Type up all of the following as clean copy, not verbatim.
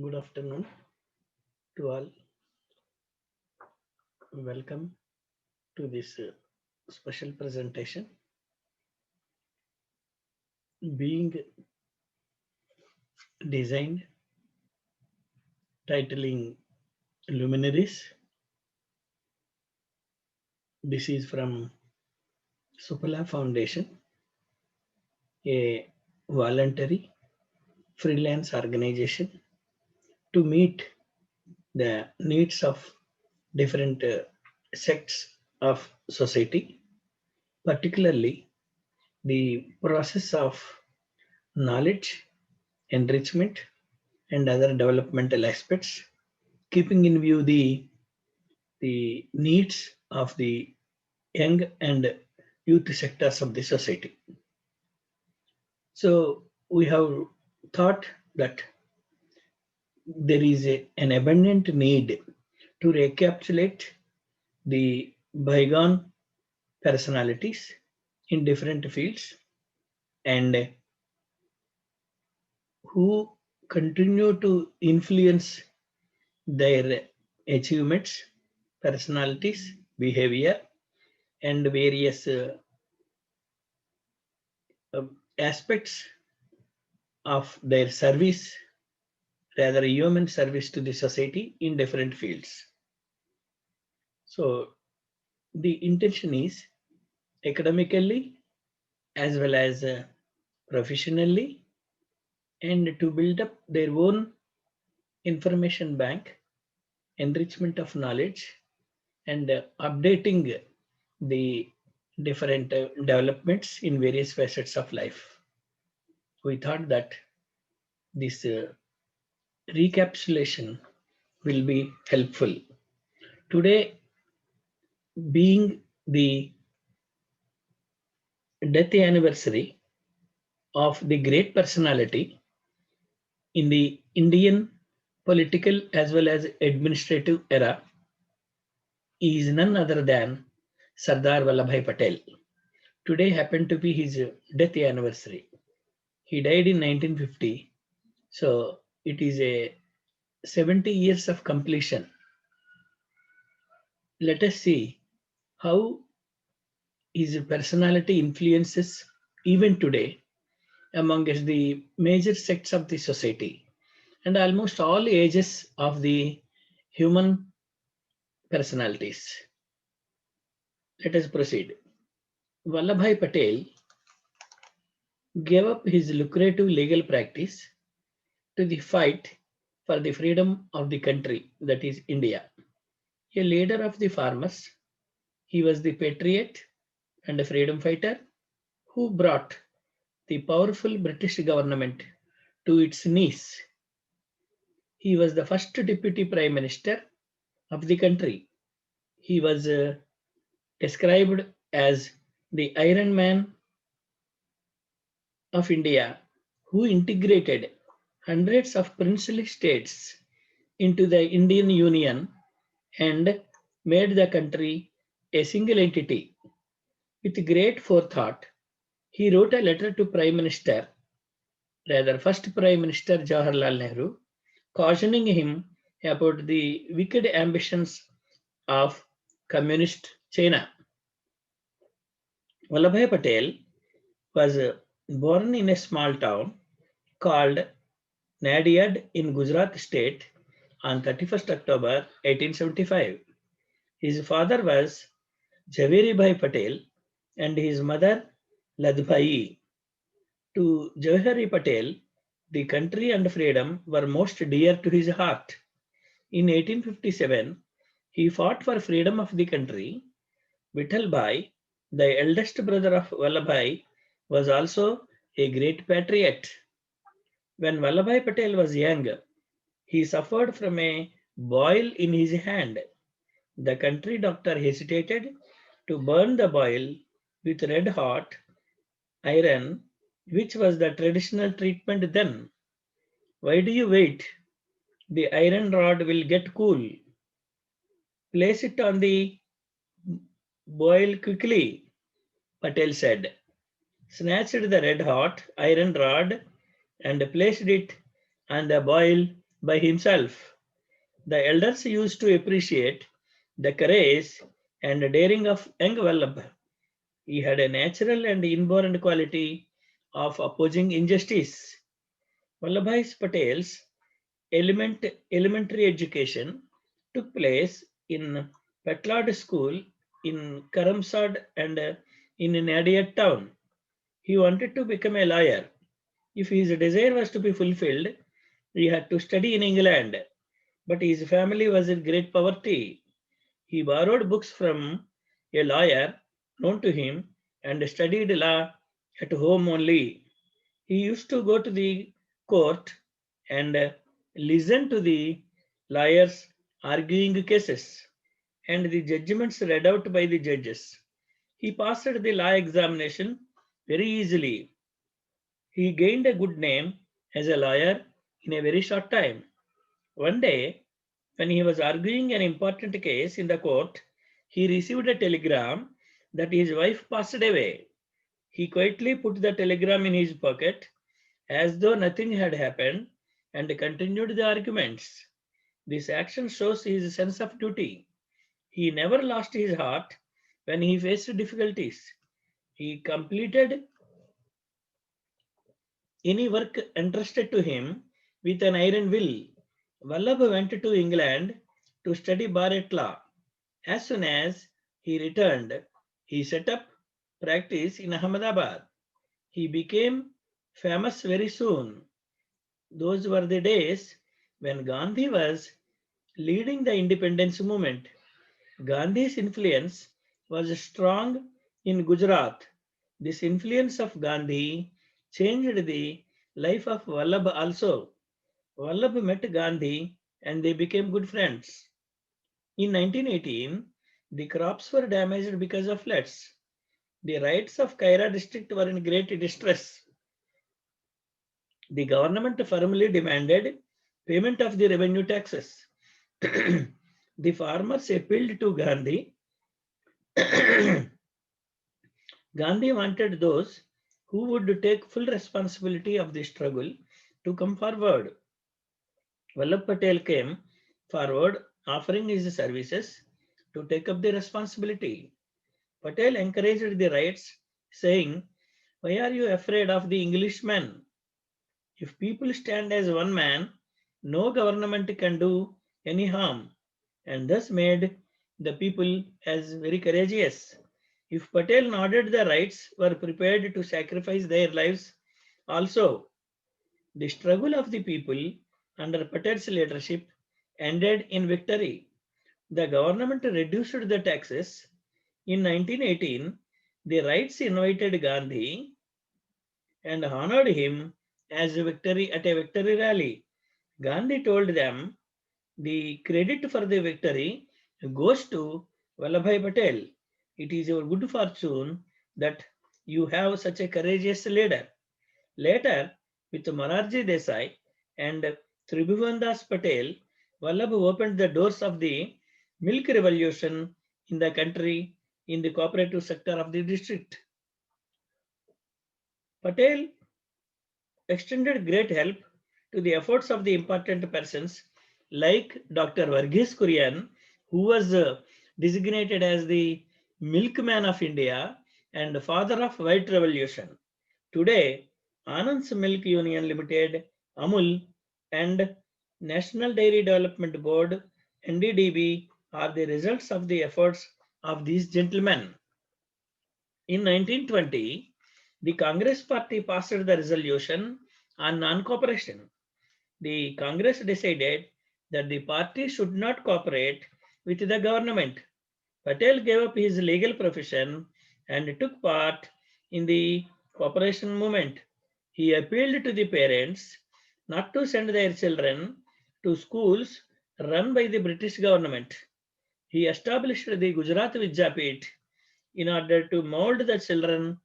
Good afternoon to all. Welcome to this special presentation. Being designed, titling Luminaries. This is from Supala Foundation, a voluntary freelance organization to meet the needs of different sects of society, particularly the process of knowledge, enrichment, and other developmental aspects, keeping in view the needs of the young and youth sectors of the society. So we have thought that there is an abundant need to recapitulate the bygone personalities in different fields and who continue to influence their achievements, personalities, behavior, and various uh, aspects of their service, rather human service to the society in different fields. So the intention is academically as well as professionally and to build up their own information bank, enrichment of knowledge, and updating the different developments in various facets of life. We thought that this recapitulation will be helpful. Today, being the death anniversary of the great personality in the Indian political as well as administrative era is none other than Sardar Vallabhai Patel. Today happened to be his death anniversary. He died in 1950, so it is a 70 years of completion. Let us see how his personality influences even today amongst the major sects of the society and almost all ages of the human personalities. Let us proceed. Vallabhai Patel gave up his lucrative legal practice to the fight for the freedom of the country, that is India. A leader of the farmers, he was the patriot and a freedom fighter who brought the powerful British government to its knees. He was the first deputy prime minister of the country. He was described as the Iron Man of India, who integrated hundreds of princely states into the Indian Union and made the country a single entity. With great forethought, he wrote a letter to Prime Minister, rather first Prime Minister Jawaharlal Nehru, cautioning him about the wicked ambitions of communist China. Vallabhai Patel was born in a small town called Nadiad in Gujarat state on 31st October 1875. His father was Jhaveri Bhai Patel and his mother Ladbhai. To Jawahari Patel, the country and freedom were most dear to his heart. In 1857, he fought for freedom of the country. Vittal Bhai, the eldest brother of Vallabhai, was also a great patriot. When Vallabhai Patel was young, he suffered from a boil in his hand. The country doctor hesitated to burn the boil with red hot iron, which was the traditional treatment then. Why do you wait? The iron rod will get cool. Place it on the boil quickly, Patel said. Snatched the red hot iron rod and placed it on the boil by himself. The elders used to appreciate the courage and daring of young Vallabha. He had a natural and inborn quality of opposing injustice. Vallabhai Patel's elementary education took place in Petlad School in Karamsad and in Nadiad town. He wanted to become a lawyer. If his desire was to be fulfilled, he had to study in England, but his family was in great poverty. He borrowed books from a lawyer known to him and studied law at home only. He used to go to the court and listen to the lawyers arguing cases and the judgments read out by the judges. He passed the law examination very easily. He gained a good name as a lawyer in a very short time. One day, when he was arguing an important case in the court, he received a telegram that his wife passed away. He quietly put the telegram in his pocket as though nothing had happened and continued the arguments. This action shows his sense of duty. He never lost his heart when he faced difficulties. He completed any work entrusted to him with an iron will. Vallabh went to England to study bar at law. As soon as he returned, he set up practice in Ahmedabad. He became famous very soon. Those were the days when Gandhi was leading the independence movement. Gandhi's influence was strong in Gujarat. This influence of Gandhi changed the life of Vallabh also. Vallabh met Gandhi and they became good friends. In 1918, the crops were damaged because of floods. The rights of Kaira district were in great distress. The government firmly demanded payment of the revenue taxes. The farmers appealed to Gandhi. Gandhi wanted those who would take full responsibility of the struggle to come forward. Vallabh Patel came forward offering his services to take up the responsibility. Patel encouraged the rights, saying, "Why are you afraid of the Englishmen? If people stand as one man, no government can do any harm," and thus made the people as very courageous. If Patel nodded, the rights were prepared to sacrifice their lives also. The struggle of the people under Patel's leadership ended in victory. The government reduced the taxes. In 1918, the rights invited Gandhi and honored him as a victory at a victory rally. Gandhi told them the credit for the victory goes to Vallabhai Patel. It is your good fortune that you have such a courageous leader. Later, with Morarji Desai and Tribhuvan Das Patel, Vallabh opened the doors of the milk revolution in the country in the cooperative sector of the district. Patel extended great help to the efforts of the important persons like Dr. Varghese Kurian, who was designated as the milkman of India and father of White Revolution. Today, Anand's Milk Union Limited, Amul, and National Dairy Development Board, NDDB, are the results of the efforts of these gentlemen. In 1920, the Congress party passed the resolution on non-cooperation. The Congress decided that the party should not cooperate with the government. Patel gave up his legal profession and took part in the cooperation movement. He appealed to the parents not to send their children to schools run by the British government. He established the Gujarat Vidyapit in order to mold the children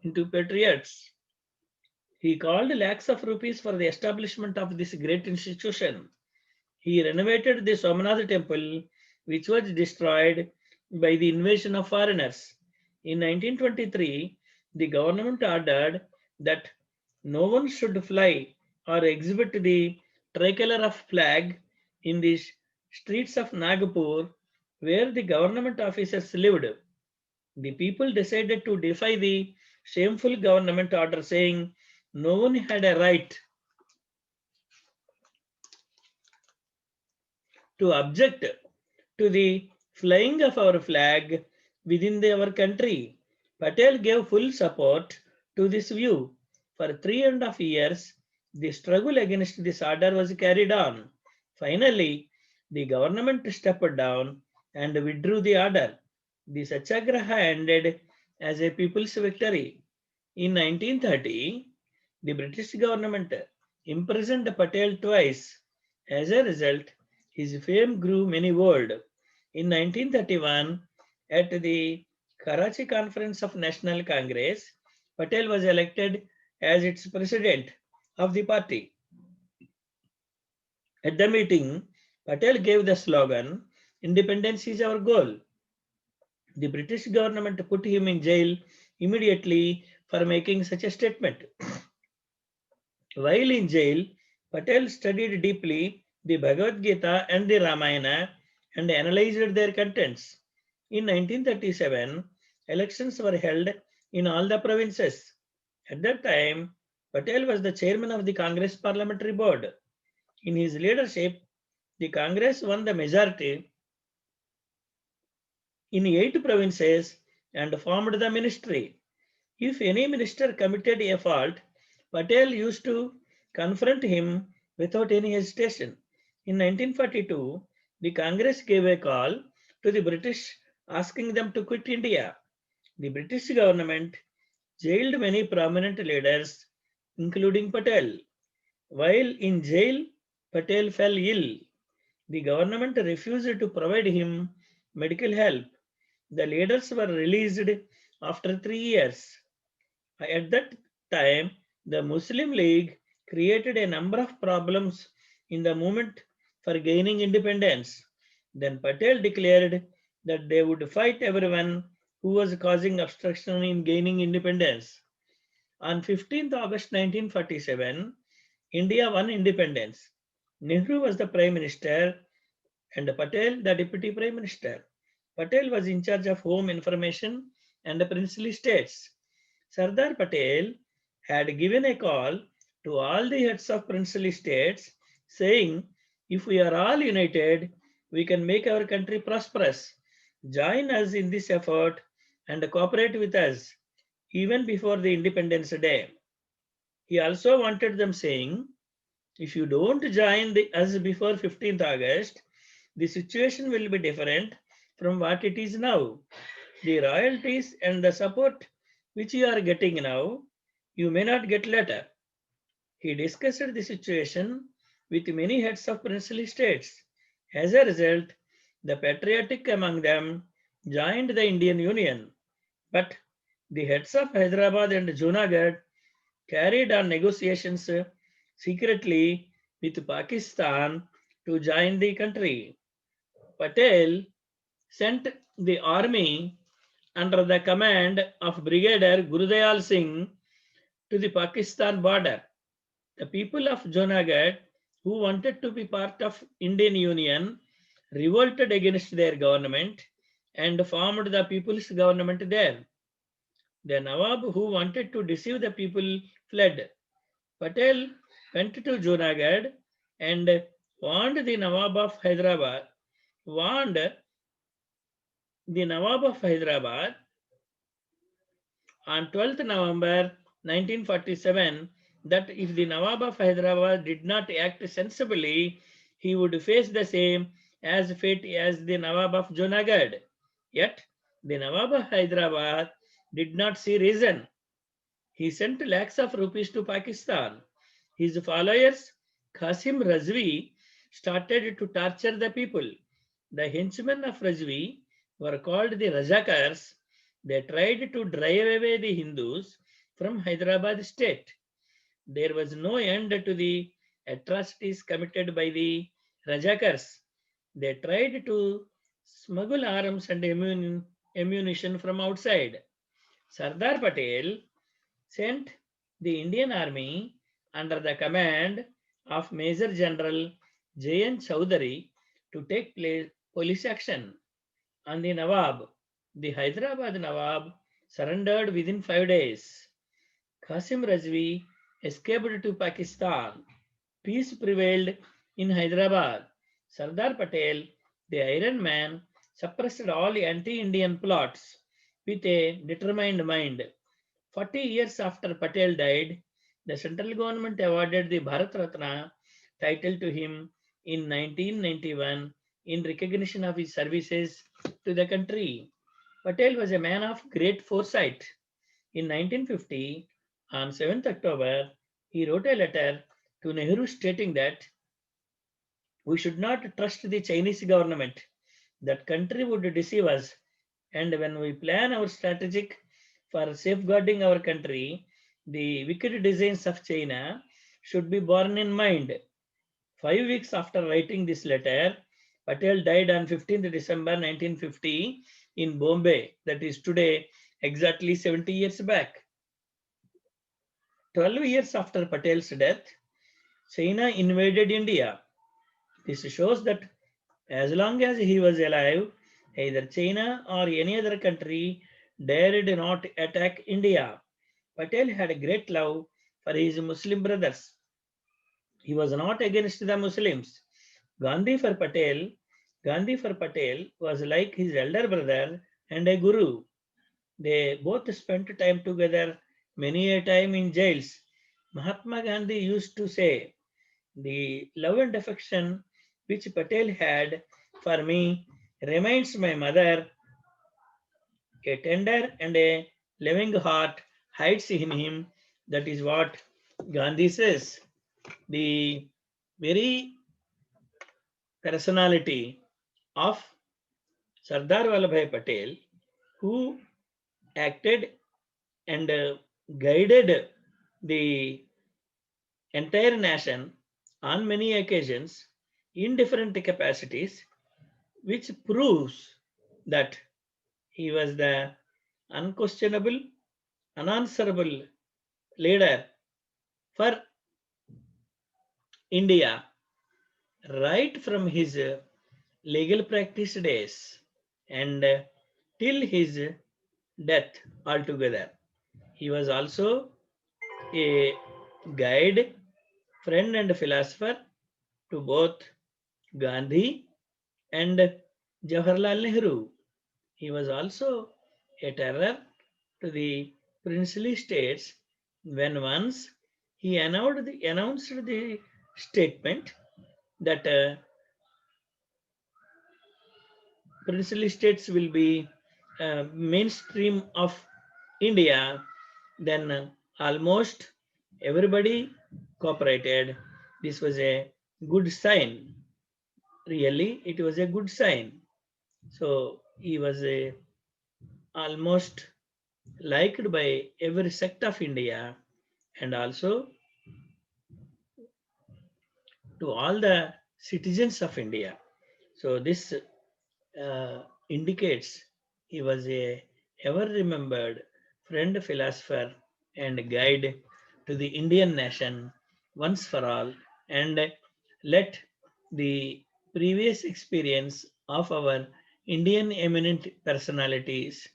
into patriots. He called lakhs of rupees for the establishment of this great institution. He renovated the Somanath temple, which was destroyed by the invasion of foreigners. In 1923, the government ordered that no one should fly or exhibit the tricolor of flag in the streets of Nagpur where the government officers lived. The people decided to defy the shameful government order, saying no one had a right to object to the flying of our flag within our country. Patel gave full support to this view. For 3.5 years, the struggle against this order was carried on. Finally, the government stepped down and withdrew the order. The Satyagraha ended as a people's victory. In 1930, the British government imprisoned Patel twice. As a result, his fame grew many-fold. In 1931, at the Karachi Conference of National Congress, Patel was elected as its president of the party. At the meeting, Patel gave the slogan, "Independence is our goal." The British government put him in jail immediately for making such a statement. While in jail, Patel studied deeply the Bhagavad Gita and the Ramayana and analyzed their contents. In 1937, elections were held in all the provinces. At that time, Patel was the chairman of the Congress Parliamentary Board. In his leadership, the Congress won the majority in 8 provinces and formed the ministry. If any minister committed a fault, Patel used to confront him without any hesitation. In 1942, the Congress gave a call to the British asking them to quit India. The British government jailed many prominent leaders, including Patel. While in jail, Patel fell ill. The government refused to provide him medical help. The leaders were released after 3 years. At that time, the Muslim League created a number of problems in the movement for gaining independence. Then Patel declared that they would fight everyone who was causing obstruction in gaining independence. On 15th August 1947, India won independence. Nehru was the Prime Minister and Patel the Deputy Prime Minister. Patel was in charge of home information and the princely states. Sardar Patel had given a call to all the heads of princely states saying, if we are all united, we can make our country prosperous. Join us in this effort and cooperate with us even before the Independence Day. He also wanted them saying, if you don't join us before 15th August, the situation will be different from what it is now. The royalties and the support which you are getting now, you may not get later. He discussed the situation with many heads of princely states. As a result, the patriotic among them joined the Indian Union. But the heads of Hyderabad and Junagadh carried on negotiations secretly with Pakistan to join the country. Patel sent the army under the command of Brigadier Gurudayal Singh to the Pakistan border. The people of Junagadh, who wanted to be part of Indian Union, revolted against their government and formed the People's Government there. The Nawab, who wanted to deceive the people, fled. Patel went to Junagadh and warned the Nawab of Hyderabad on 12th November 1947 that if the Nawab of Hyderabad did not act sensibly, he would face the same fate as the Nawab of Junagadh. Yet, the Nawab of Hyderabad did not see reason. He sent lakhs of rupees to Pakistan. His followers, Qasim Razvi, started to torture the people. The henchmen of Razvi were called the Rajakars. They tried to drive away the Hindus from Hyderabad state. There was no end to the atrocities committed by the Rajakars. They tried to smuggle arms and ammunition from outside. Sardar Patel sent the Indian army under the command of Major General J.N. Chowdhury to take place police action on the Nawab. The Hyderabad Nawab surrendered within 5 days. Qasim Razvi escaped to Pakistan. Peace prevailed in Hyderabad. Sardar Patel, the Iron Man, suppressed all anti-Indian plots with a determined mind. 40 years after Patel died, the central government awarded the Bharat Ratna title to him in 1991 in recognition of his services to the country. Patel was a man of great foresight. In 1950, on 7th October, he wrote a letter to Nehru stating that we should not trust the Chinese government. That country would deceive us. And when we plan our strategic for safeguarding our country, the wicked designs of China should be borne in mind. 5 weeks after writing this letter, Patel died on 15th December 1950 in Bombay, that is today exactly 70 years back. 12 years after Patel's death, China invaded India. This shows that as long as he was alive, either China or any other country dared not attack India. Patel had a great love for his Muslim brothers. He was not against the Muslims. Gandhi for Patel, Gandhi for Patel was like his elder brother and a guru. They both spent time together, many a time in jails. Mahatma Gandhi used to say, the love and affection which Patel had for me reminds my mother. A tender and a loving heart hides in him. That is what Gandhi says. The very personality of Sardar Vallabhai Patel, who acted and guided the entire nation on many occasions in different capacities, which proves that he was the unquestionable, unanswerable leader for India right from his legal practice days and till his death altogether. He was also a guide, friend, and philosopher to both Gandhi and Jawaharlal Nehru. He was also a terror to the princely states when once he announced the statement that princely states will be mainstream of India, then almost everybody cooperated. This was a good sign. Really, it was a good sign. So he was almost liked by every sect of India and also to all the citizens of India. So this indicates he was a ever remembered friend, philosopher, and guide to the Indian nation once for all. And let the previous experience of our Indian eminent personalities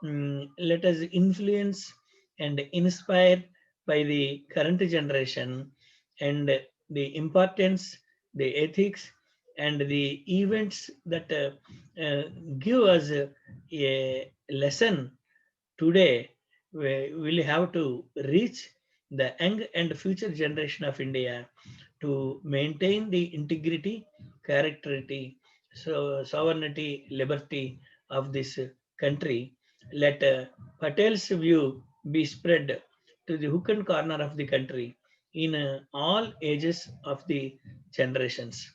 let us influence and inspire by the current generation and the importance, the ethics, and the events that give us a lesson today. We will have to reach the young and future generation of India to maintain the integrity, characterity, so sovereignty, liberty of this country. Let Patel's view be spread to the hook and corner of the country in all ages of the generations.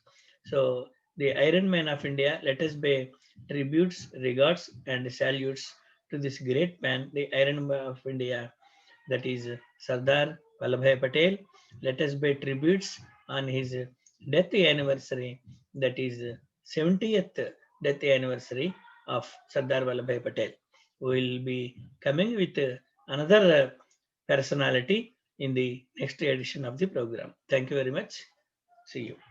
So the Iron Man of India, let us pay tributes, regards, and salutes to this great man, the Iron Man of India, that is Sardar Vallabhai Patel. Let us pay tributes on his death anniversary, that is 70th death anniversary of Sardar Vallabhai Patel. We will be coming with another personality in the next edition of the program. Thank you very much. See you.